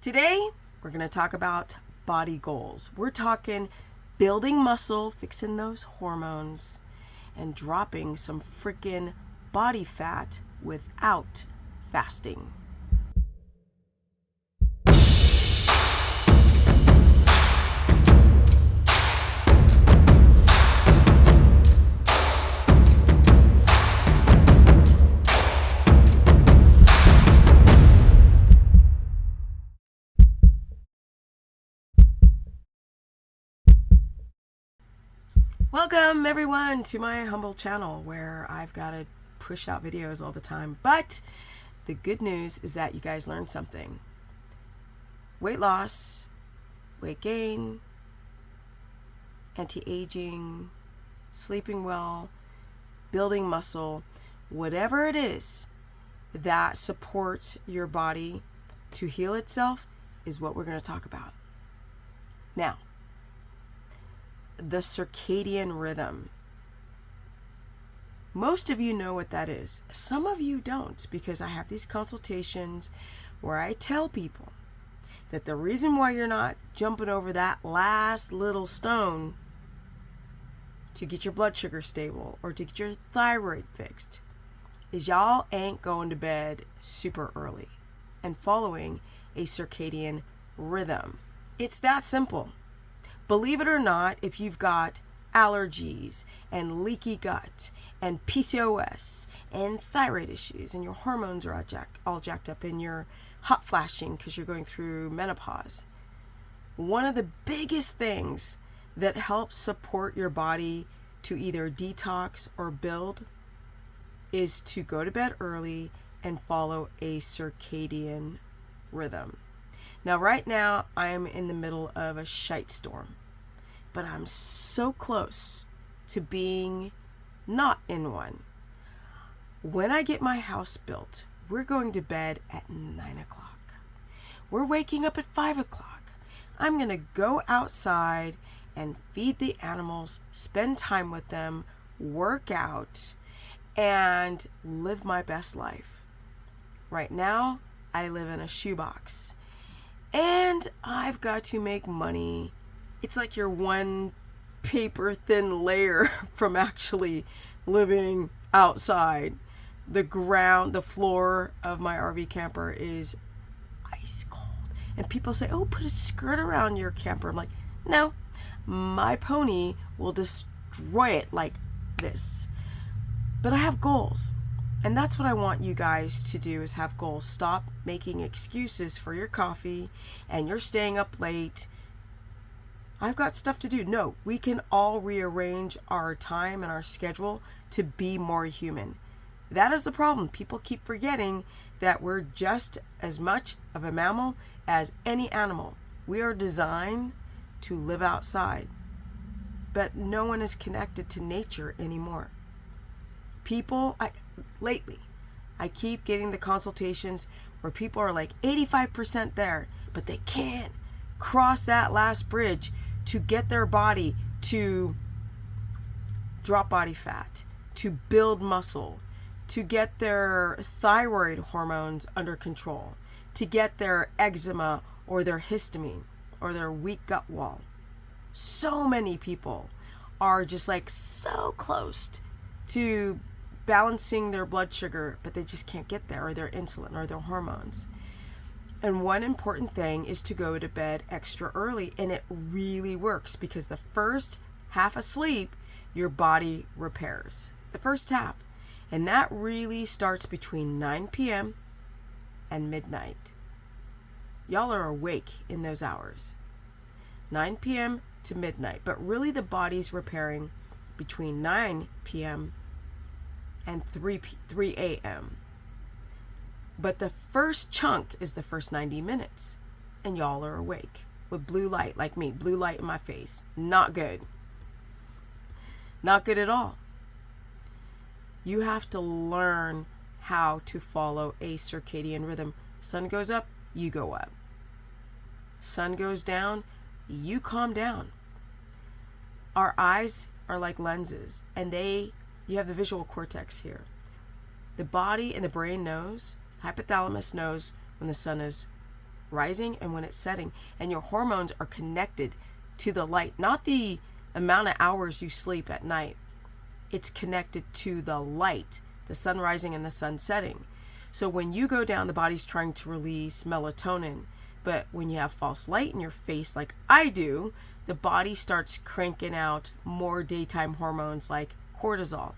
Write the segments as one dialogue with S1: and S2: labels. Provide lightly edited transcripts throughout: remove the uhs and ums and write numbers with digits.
S1: Today, we're going to talk about body goals. We're talking building muscle, fixing those hormones, and dropping some freaking body fat without fasting. Welcome everyone to my humble channel where I've got to push out videos all the time. But the good news is that you guys learned something. Weight loss, weight gain, anti-aging, sleeping well, building muscle, whatever it is that supports your body to heal itself is what we're going to talk about. Now, the circadian rhythm. Most of you know what that is. Some of you don't, because I have these consultations where I tell people that the reason why you're not jumping over that last little stone to get your blood sugar stable or to get your thyroid fixed is y'all ain't going to bed super early and following a circadian rhythm. It's that simple. Believe it or not, if you've got allergies and leaky gut and PCOS and thyroid issues and your hormones are all jacked up and you're hot flashing because you're going through menopause, one of the biggest things that helps support your body to either detox or build is to go to bed early and follow a circadian rhythm. Now, right now, I'm in the middle of a shite storm, but I'm so close to being not in one. When I get my house built, we're going to bed at 9 o'clock. We're waking up at 5 o'clock. I'm going to go outside and feed the animals, spend time with them, work out, and live my best life. Right now, I live in a shoebox. And I've got to make money. It's like your one paper thin layer from actually living outside. The floor of my RV camper is ice cold. And people say, oh, put a skirt around your camper. I'm like, no, my pony will destroy it like this. But I have goals. And that's what I want you guys to do, is have goals. Stop making excuses for your coffee and you're staying up late. I've got stuff to do. No, we can all rearrange our time and our schedule to be more human. That is the problem. People keep forgetting that we're just as much of a mammal as any animal. We are designed to live outside, but no one is connected to nature anymore. Lately, I keep getting the consultations where people are like 85% there, but they can't cross that last bridge to get their body to drop body fat, to build muscle, to get their thyroid hormones under control, to get their eczema or their histamine or their weak gut wall. So many people are just like so close to balancing their blood sugar, but they just can't get there, or their insulin or their hormones. And one important thing is to go to bed extra early, and it really works because the first half of sleep, your body repairs. The first half. And that really starts between 9 p.m. and midnight. Y'all are awake in those hours. 9 p.m. to midnight. But really the body's repairing between 9 p.m. and 3 a.m. But the first chunk is the first 90 minutes. And y'all are awake with blue light like me. Blue light in my face. Not good. Not good at all. You have to learn how to follow a circadian rhythm. Sun goes up, you go up. Sun goes down, you calm down. Our eyes are like lenses, and you have the visual cortex here. The body and the brain knows, hypothalamus knows when the sun is rising and when it's setting. And your hormones are connected to the light, not the amount of hours you sleep at night. It's connected to the light, the sun rising and the sun setting. So when you go down, the body's trying to release melatonin. But when you have false light in your face like I do, the body starts cranking out more daytime hormones like cortisol.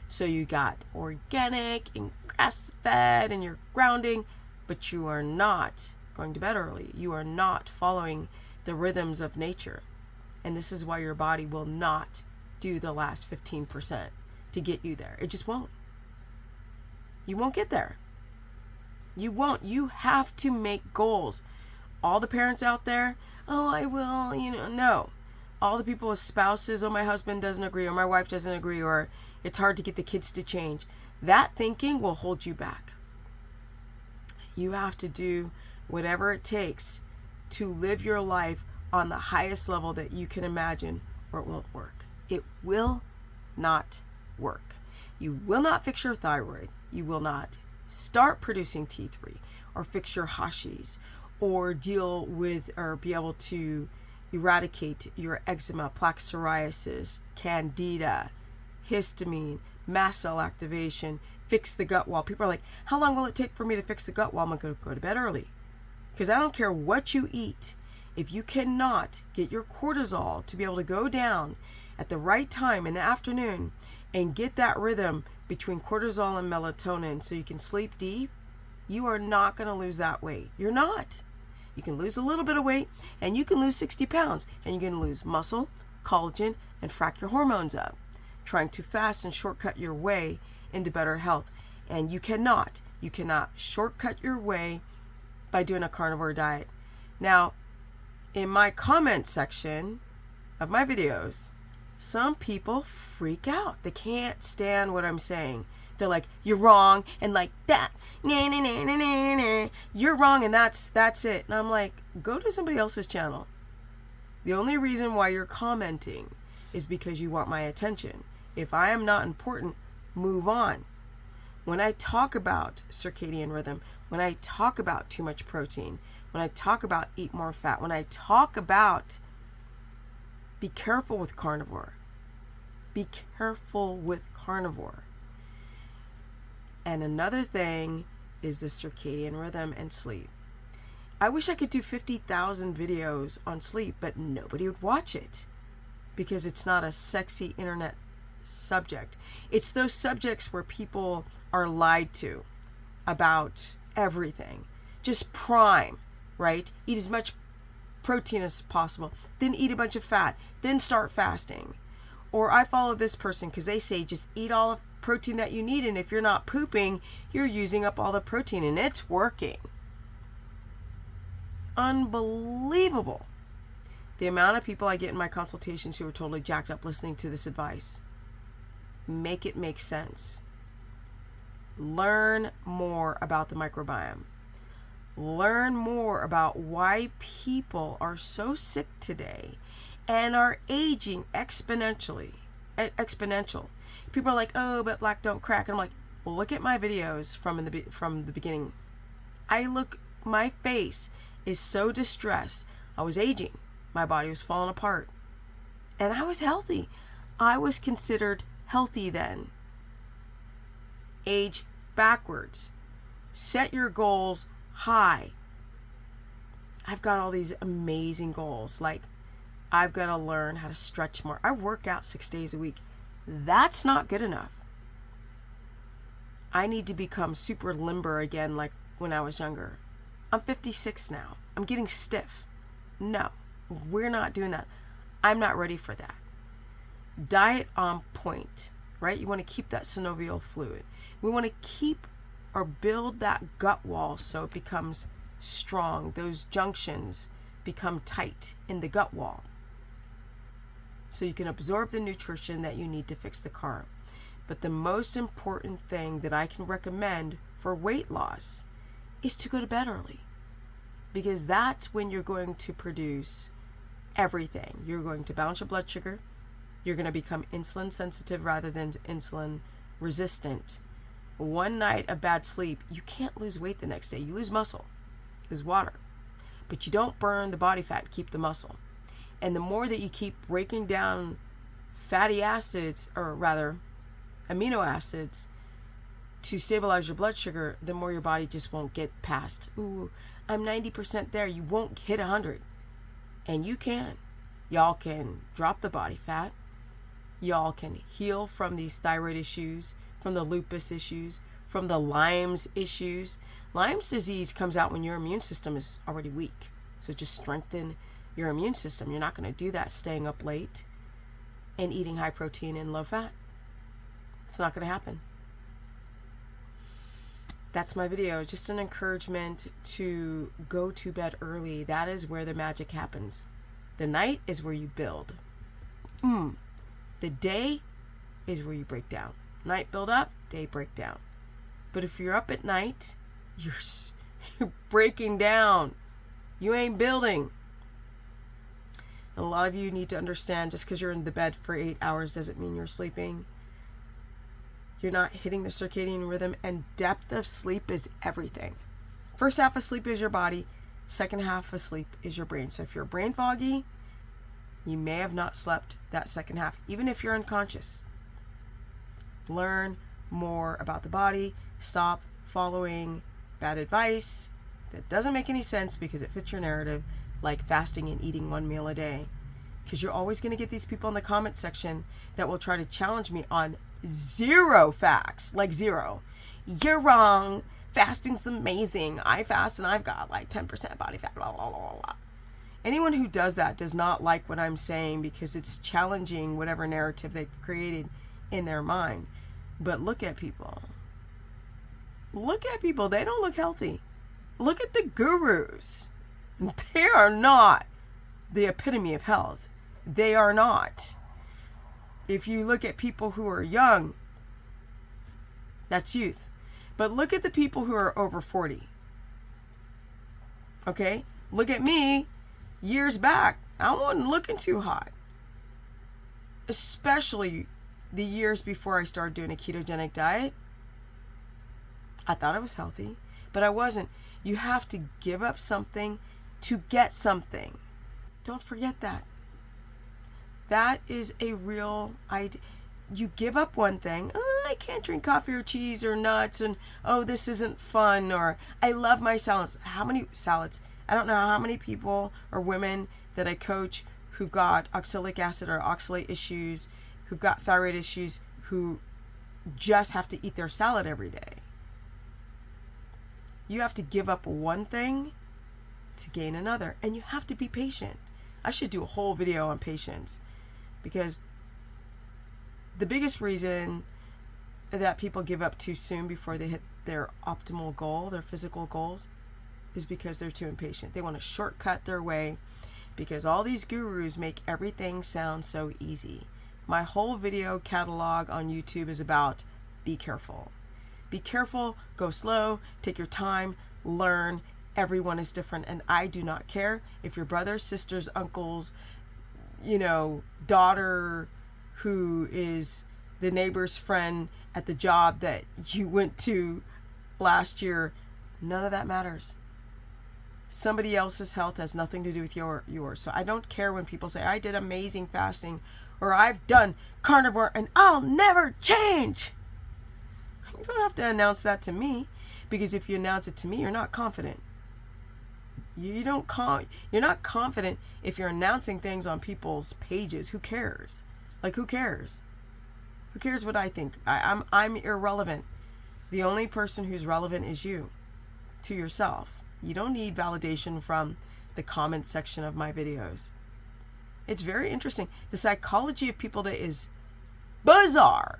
S1: So you got organic and grass-fed and you're grounding, but you are not going to bed early. You are not following the rhythms of nature. And this is why your body will not do the last 15% to get you there. It just won't. You won't get there. You won't. You have to make goals. All the parents out there, oh, I will, no. All the people with spouses, oh, my husband doesn't agree, or my wife doesn't agree, or it's hard to get the kids to change. That thinking will hold you back. You have to do whatever it takes to live your life on the highest level that you can imagine, or it won't work. It will not work. You will not fix your thyroid. You will not start producing T3 or fix your Hashis or deal with or be able to eradicate your eczema, plaque psoriasis, candida, histamine, mast cell activation, fix the gut wall. People are like, how long will it take for me to fix the gut wall? I'm going to go to bed early. Because I don't care what you eat. If you cannot get your cortisol to be able to go down at the right time in the afternoon and get that rhythm between cortisol and melatonin so you can sleep deep, you are not going to lose that weight. You're not. You can lose a little bit of weight and you can lose 60 pounds and you can lose muscle, collagen, and frack your hormones up, trying to fast and shortcut your way into better health. And you cannot shortcut your way by doing a carnivore diet. Now, in my comment section of my videos, some people freak out. They can't stand what I'm saying. They're like, you're wrong, and like that, nah, nah, nah, nah, nah, nah. You're wrong, and that's it. And I'm like, go to somebody else's channel. The only reason why you're commenting is because you want my attention. If I am not important, move on. When I talk about circadian rhythm, when I talk about too much protein, when I talk about eat more fat, when I talk about be careful with carnivore, be careful with carnivore. And another thing is the circadian rhythm and sleep. I wish I could do 50,000 videos on sleep, but nobody would watch it because it's not a sexy internet subject. It's those subjects where people are lied to about everything. Just prime, right? Eat as much protein as possible, then eat a bunch of fat, then start fasting. Or I follow this person because they say just eat all of protein that you need, and if you're not pooping, you're using up all the protein, and it's working. Unbelievable. The amount of people I get in my consultations who are totally jacked up listening to this advice. Make it make sense. Learn more about the microbiome. Learn more about why people are so sick today and are aging exponential. People are like, oh, but black don't crack. And I'm like, well, look at my videos from the beginning. My face is so distressed. I was aging. My body was falling apart. And I was healthy. I was considered healthy then. Age backwards. Set your goals high. I've got all these amazing goals. Like, I've got to learn how to stretch more. I work out 6 days a week. That's not good enough. I need to become super limber again like when I was younger. I'm 56 now. I'm getting stiff. No, we're not doing that. I'm not ready for that. Diet on point, right? You want to keep that synovial fluid. We want to keep or build that gut wall so it becomes strong. Those junctions become tight in the gut wall, so you can absorb the nutrition that you need to fix the carb. But the most important thing that I can recommend for weight loss is to go to bed early, because that's when you're going to produce everything. You're going to balance your blood sugar. You're going to become insulin sensitive rather than insulin resistant. One night of bad sleep, you can't lose weight the next day. You lose muscle, lose water. but you don't burn the body fat, keep the muscle. And the more that you keep breaking down fatty acids, or rather amino acids, to stabilize your blood sugar, the more your body just won't get past, ooh, I'm 90% there. You won't hit 100. And you can. Y'all can drop the body fat. Y'all can heal from these thyroid issues, from the lupus issues, from the Lyme's issues. Lyme's disease comes out when your immune system is already weak. So just strengthen your immune system. You're not going to do that staying up late and eating high protein and low fat. It's not going to happen. That's my video. Just an encouragement to go to bed early. That is where the magic happens. The night is where you build. The day is where you break down. Night build up, day break down. But if you're up at night, you're breaking down. You ain't building. And a lot of you need to understand, just because you're in the bed for 8 hours doesn't mean you're sleeping. You're not hitting the circadian rhythm, and depth of sleep is everything. First half of sleep is your body. Second half of sleep is your brain. So if you're brain foggy, you may have not slept that second half, even if you're unconscious. Learn more about the body. Stop following bad advice that doesn't make any sense because it fits your narrative, like fasting and eating 1 meal a day. Because you're always going to get these people in the comment section that will try to challenge me on zero facts, like zero. You're wrong. Fasting's amazing. I fast and I've got like 10% body fat, blah, blah, blah, blah. Anyone who does that does not like what I'm saying because it's challenging whatever narrative they've created in their mind. But look at people. Look at people. They don't look healthy. Look at the gurus. They are not the epitome of health. They are not. If you look at people who are young, that's youth. But look at the people who are over 40. Okay? Look at me years back. I wasn't looking too hot. Especially the years before I started doing a ketogenic diet. I thought I was healthy, but I wasn't. You have to give up something to get something. Don't forget that. That is a real idea. You give up one thing. Oh, I can't drink coffee or cheese or nuts, and oh, this isn't fun, or I love my salads. How many salads? I don't know how many people or women that I coach who've got oxalic acid or oxalate issues, who've got thyroid issues, who just have to eat their salad every day. You have to give up one thing to gain another, and you have to be patient. I should do a whole video on patience, because the biggest reason that people give up too soon before they hit their optimal goal, their physical goals, is because they're too impatient. They want to shortcut their way because all these gurus make everything sound so easy. My whole video catalog on YouTube is about be careful. Be careful, go slow, take your time, learn. Everyone is different, and I do not care if your brothers, sisters, uncles, daughter who is the neighbor's friend at the job that you went to last year. None of that matters. Somebody else's health has nothing to do with yours. So I don't care when people say, I did amazing fasting, or I've done carnivore and I'll never change. You don't have to announce that to me, because if you announce it to me, you're not confident. You're not confident if you're announcing things on people's pages. Who cares? Like, who cares? Who cares what I think? I'm irrelevant. The only person who's relevant is you, to yourself. You don't need validation from the comment section of my videos. It's very interesting. The psychology of people today is bizarre.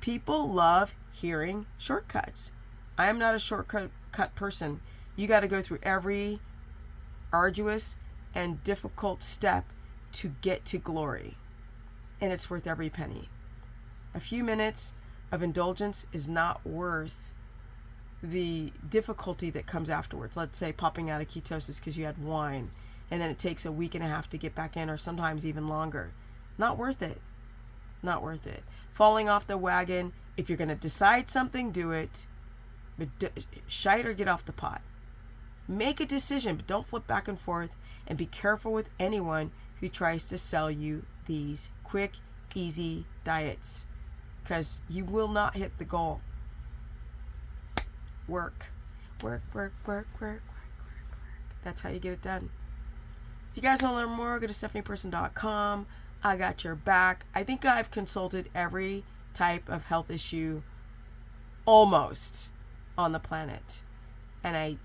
S1: People love hearing shortcuts. I am not a shortcut person. You got to go through every arduous and difficult step to get to glory. And it's worth every penny. A few minutes of indulgence is not worth the difficulty that comes afterwards. Let's say popping out of ketosis because you had wine, and then it takes a week and a half to get back in, or sometimes even longer. Not worth it. Not worth it. Falling off the wagon. If you're going to decide something, do it. But shite or get off the pot. Make a decision, but don't flip back and forth, and be careful with anyone who tries to sell you these quick, easy diets, because you will not hit the goal. Work. That's how you get it done. If you guys want to learn more, go to stephanieperson.com. I got your back. I think I've consulted every type of health issue almost on the planet. And I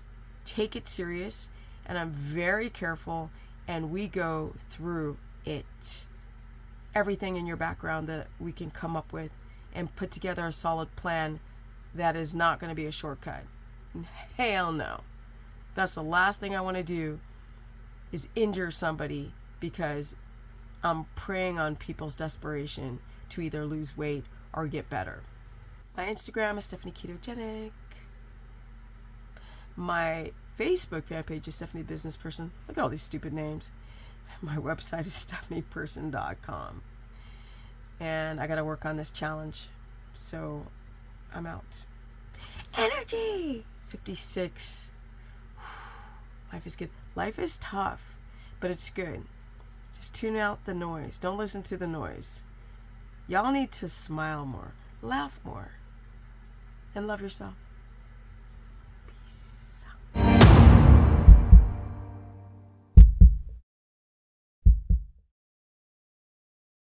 S1: take it serious, and I'm very careful, and we go through it. Everything in your background that we can come up with and put together a solid plan that is not going to be a shortcut. Hell no. That's the last thing I want to do, is injure somebody because I'm preying on people's desperation to either lose weight or get better. My Instagram is Stephanie Ketogenic. My Facebook fan page is Stephanie Business Person. Look at all these stupid names. My website is stephanieperson.com. And I got to work on this challenge. So I'm out. Energy! 56. Life is good. Life is tough, but it's good. Just tune out the noise. Don't listen to the noise. Y'all need to smile more, laugh more, and love yourself.